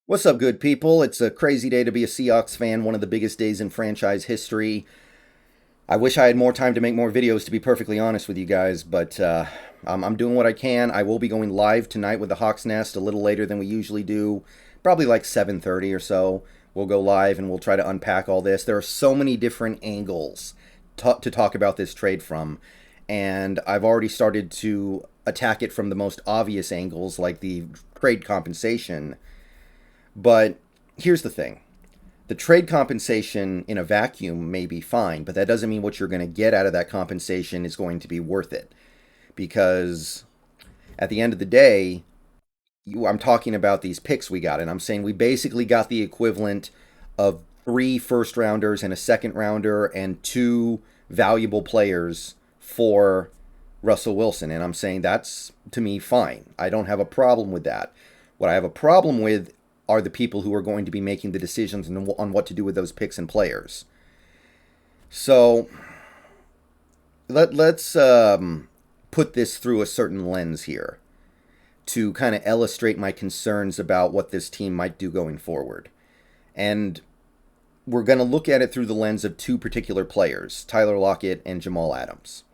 What's up, good people? It's a crazy day to be a Seahawks fan, one of the biggest days in franchise history. I wish I had more time to make more videos, to be perfectly honest with you guys, but I'm doing what I can. I will be going live tonight with the Hawks Nest a little later than we usually do, probably like 7:30 or so. We'll go live and we'll try to unpack all this. There are so many different angles to talk about this trade from, and I've already started to attack it from the most obvious angles, like the trade compensation. But here's the thing. The trade compensation in a vacuum may be fine, but that doesn't mean what you're going to get out of that compensation is going to be worth it. Because at the end of the day, I'm talking about these picks we got, and I'm saying we basically got the equivalent of 3 first rounders and a second rounder and 2 valuable players for Russell Wilson. And I'm saying that's, to me, fine. I don't have a problem with that. What I have a problem with are the people who are going to be making the decisions on what to do with those picks and players. So let's put this through a certain lens here to kind of illustrate my concerns about what this team might do going forward. And we're going to look at it through the lens of 2 particular players, Tyler Lockett and Jamal Adams.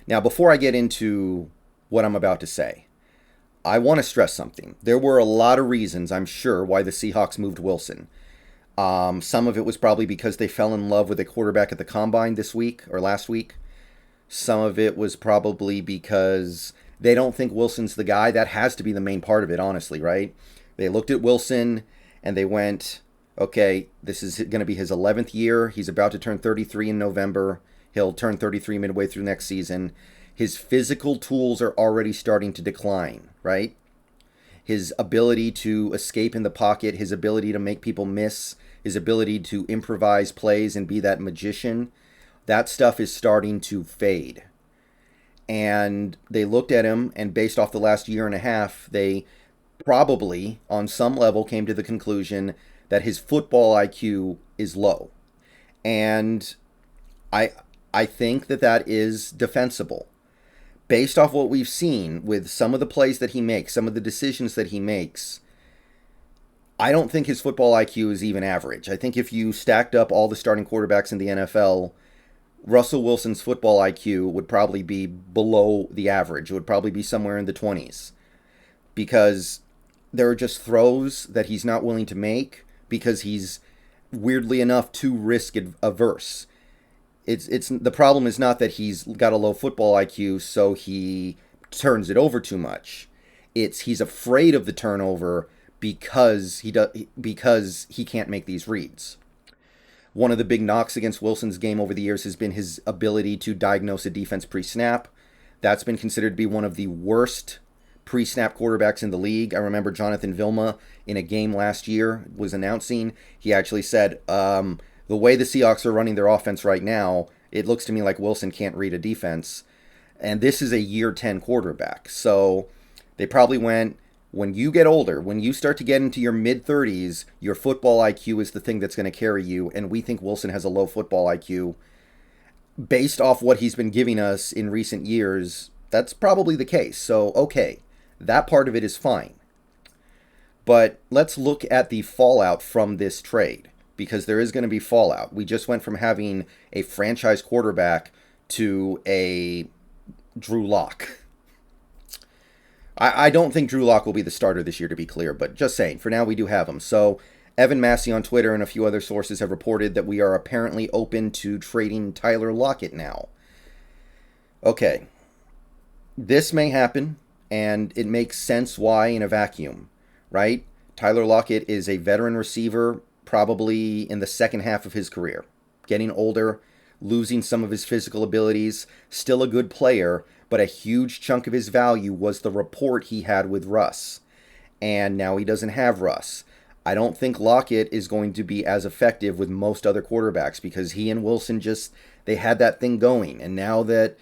Now, before I get into what I'm about to say, I want to stress something. There were a lot of reasons, I'm sure, why the Seahawks moved Wilson. Some of it was probably because they fell in love with a quarterback at the combine this week or last week. Some of it was probably because they don't think Wilson's the guy. That has to be the main part of it, honestly, right? They looked at Wilson and they went, okay, this is going to be his 11th year. He's about to turn 33 in November. He'll turn 33 midway through next season. His physical tools are already starting to decline, right? His ability to escape in the pocket, his ability to make people miss, his ability to improvise plays and be that magician, that stuff is starting to fade. And they looked at him, and based off the last year and a half, they probably, on some level, came to the conclusion that his football IQ is low. And I I think that that is defensible based off what we've seen with some of the plays that he makes, some of the decisions that he makes. I don't think his football IQ is even average. I think if you stacked up all the starting quarterbacks in the NFL, Russell Wilson's football IQ would probably be below the average. It would probably be somewhere in the 20s because there are just throws that he's not willing to make because he's weirdly enough too risk averse. It's the problem is not that he's got a low football IQ, so he turns it over too much. It's he's afraid of the turnover because he can't make these reads. One of the big knocks against Wilson's game over the years has been his ability to diagnose a defense pre-snap. That's been considered to be one of the worst pre-snap quarterbacks in the league. I remember Jonathan Vilma in a game last year was announcing. He actually said, the way the Seahawks are running their offense right now, it looks to me like Wilson can't read a defense. And this is a year 10 quarterback. So they probably went, when you get older, when you start to get into your mid 30s, your football IQ is the thing that's going to carry you. And we think Wilson has a low football IQ. Based off what he's been giving us in recent years, that's probably the case. So, okay, that part of it is fine. But let's look at the fallout from this trade, because there is going to be fallout. We just went from having a franchise quarterback to a Drew Lock. I don't think Drew Lock will be the starter this year, to be clear, but just saying, for now we do have him. So Evan Massey on Twitter and a few other sources have reported that we are apparently open to trading Tyler Lockett now. Okay, this may happen, and it makes sense why in a vacuum, right? Tyler Lockett is a veteran receiver, probably in the second half of his career, getting older, losing some of his physical abilities, still a good player, but a huge chunk of his value was the rapport he had with Russ. And now he doesn't have Russ. I don't think Lockett is going to be as effective with most other quarterbacks because he and Wilson they had that thing going. And now that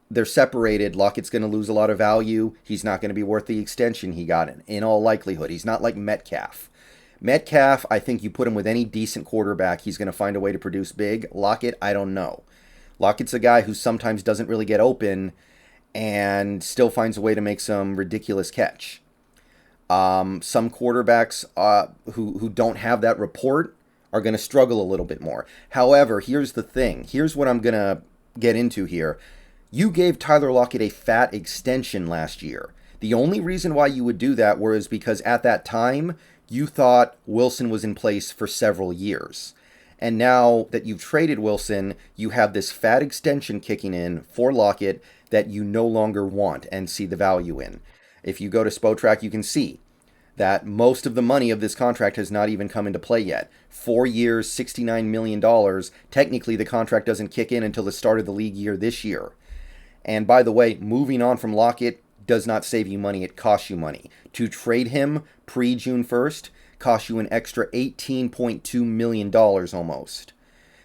they're separated, Lockett's going to lose a lot of value. He's not going to be worth the extension he got in all likelihood. He's not like Metcalf. Metcalf, I think you put him with any decent quarterback, he's going to find a way to produce big. Lockett, I don't know. Lockett's a guy who sometimes doesn't really get open and still finds a way to make some ridiculous catch. Some quarterbacks who don't have that report are going to struggle a little bit more. However, here's the thing. Here's what I'm going to get into here. You gave Tyler Lockett a fat extension last year. The only reason why you would do that was because at that time, you thought Wilson was in place for several years. And now that you've traded Wilson, you have this fat extension kicking in for Lockett that you no longer want and see the value in. If you go to Spotrac, you can see that most of the money of this contract has not even come into play yet. 4 years, $69 million. Technically, the contract doesn't kick in until the start of the league year this year. And by the way, moving on from Lockett does not save you money. It costs you money. To trade him pre-June 1st costs you an extra $18.2 million almost.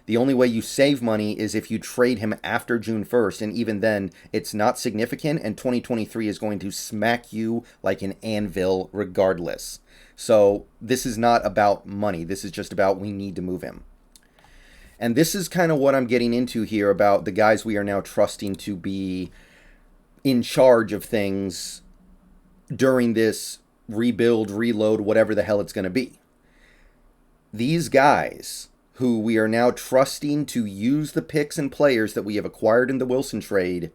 The only way you save money is if you trade him after June 1st, and even then, it's not significant, and 2023 is going to smack you like an anvil regardless. So this is not about money. This is just about we need to move him. And this is kind of what I'm getting into here about the guys we are now trusting to be in charge of things during this rebuild, reload, whatever the hell it's going to be. These guys who we are now trusting to use the picks and players that we have acquired in the Wilson trade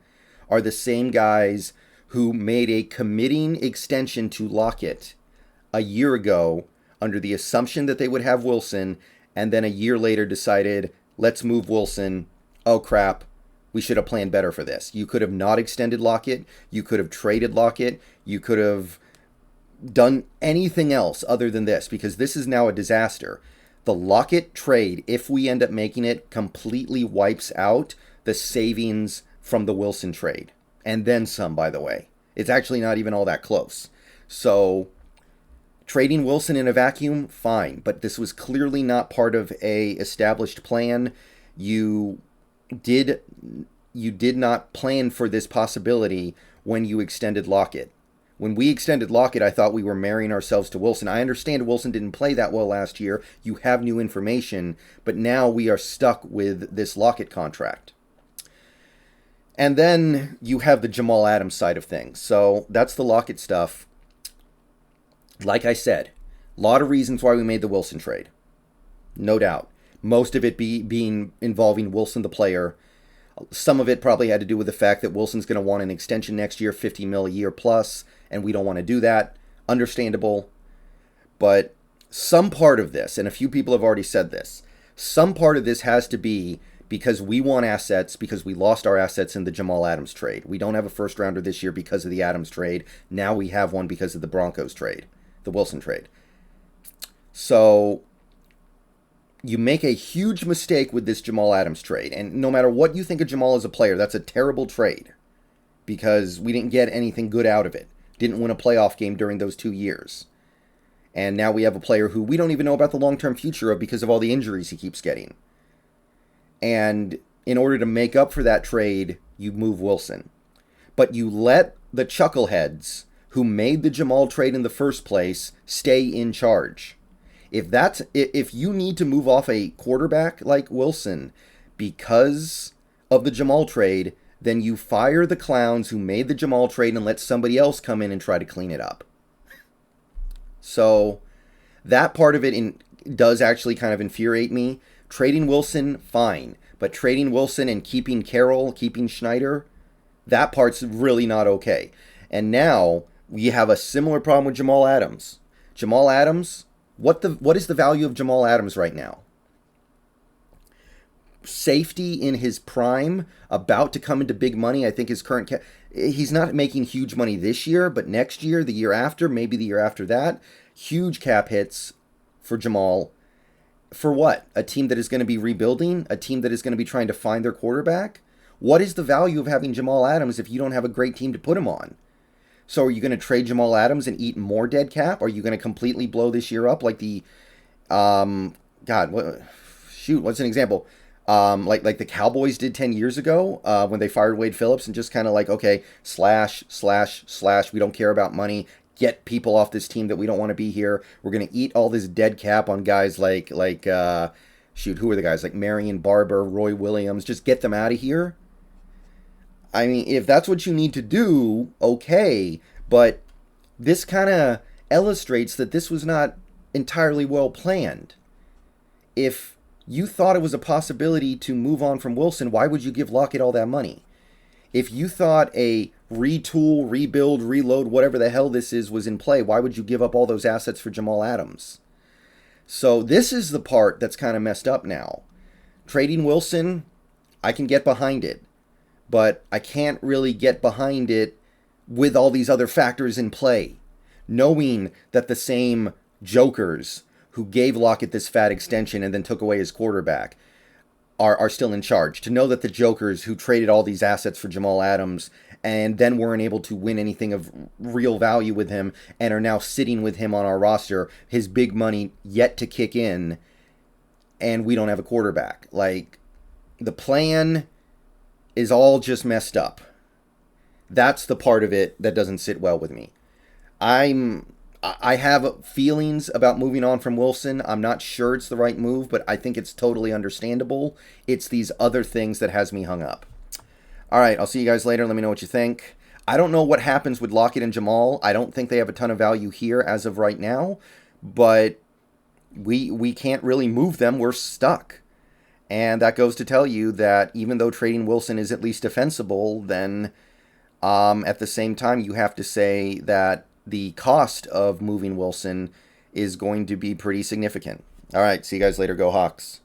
are the same guys who made a committing extension to Lockett a year ago under the assumption that they would have Wilson, and then a year later decided, let's move Wilson. Oh crap, we should have planned better for this. You could have not extended Lockett. You could have traded Lockett. You could have done anything else other than this, because this is now a disaster. The Lockett trade, if we end up making it, completely wipes out the savings from the Wilson trade. And then some, by the way. It's actually not even all that close. So, trading Wilson in a vacuum, fine. But this was clearly not part of a established plan. You did not plan for this possibility when you extended Lockett. When we extended Lockett, I thought we were marrying ourselves to Wilson. I understand Wilson didn't play that well last year. You have new information, but now we are stuck with this Lockett contract. And then you have the Jamal Adams side of things. So that's the Lockett stuff. Like I said, a lot of reasons why we made the Wilson trade. No doubt. Most of it being involving Wilson the player. Some of it probably had to do with the fact that Wilson's going to want an extension next year, $50 million a year plus, and we don't want to do that. Understandable. But some part of this, and a few people have already said this, some part of this has to be because we want assets, because we lost our assets in the Jamal Adams trade. We don't have a first rounder this year because of the Adams trade. Now we have one because of the Broncos trade, the Wilson trade. So you make a huge mistake with this Jamal Adams trade. And no matter what you think of Jamal as a player, that's a terrible trade because we didn't get anything good out of it. Didn't win a playoff game during those 2 years. And now we have a player who we don't even know about the long-term future of because of all the injuries he keeps getting. And in order to make up for that trade, you move Wilson. But you let the chuckleheads who made the Jamal trade in the first place stay in charge. If you need to move off a quarterback like Wilson because of the Jamal trade, then you fire the clowns who made the Jamal trade and let somebody else come in and try to clean it up. So that part of it does actually kind of infuriate me. Trading Wilson, fine. But trading Wilson and keeping Carroll, keeping Schneider, that part's really not okay. And now we have a similar problem with Jamal Adams. Jamal Adams, what is the value of Jamal Adams right now? Safety in his prime, about to come into big money. I think his current he's not making huge money this year, but next year, the year after, maybe the year after that, huge cap hits for Jamal. For what? A team that is going to be rebuilding? A team that is going to be trying to find their quarterback? What is the value of having Jamal Adams if you don't have a great team to put him on? So are you going to trade Jamal Adams and eat more dead cap? Are you going to completely blow this year up like the, what's an example? Like the Cowboys did 10 years ago when they fired Wade Phillips and just kind of like, okay, slash, we don't care about money. Get people off this team that we don't want to be here. We're going to eat all this dead cap on guys who are the guys? Like Marion Barber, Roy Williams. Just get them out of here. I mean, if that's what you need to do, okay. But this kind of illustrates that this was not entirely well planned. If you thought it was a possibility to move on from Wilson, why would you give Lockett all that money? If you thought a retool, rebuild, reload, whatever the hell this is, was in play, why would you give up all those assets for Jamal Adams? So this is the part that's kind of messed up now. Trading Wilson, I can get behind it, but I can't really get behind it with all these other factors in play. Knowing that the same jokers who gave Lockett this fat extension and then took away his quarterback are still in charge. To know that the jokers who traded all these assets for Jamal Adams and then weren't able to win anything of real value with him and are now sitting with him on our roster, his big money yet to kick in, and we don't have a quarterback. Like, the plan is all just messed up. That's the part of it that doesn't sit well with me. I have feelings about moving on from Wilson. I'm not sure it's the right move, but I think it's totally understandable. It's these other things that has me hung up. All right, I'll see you guys later. Let me know what you think. I don't know what happens with Lockett and Jamal. I don't think they have a ton of value here as of right now, but we can't really move them. We're stuck. And that goes to tell you that even though trading Wilson is at least defensible, then at the same time you have to say that the cost of moving Wilson is going to be pretty significant. All right, see you guys later. Go Hawks.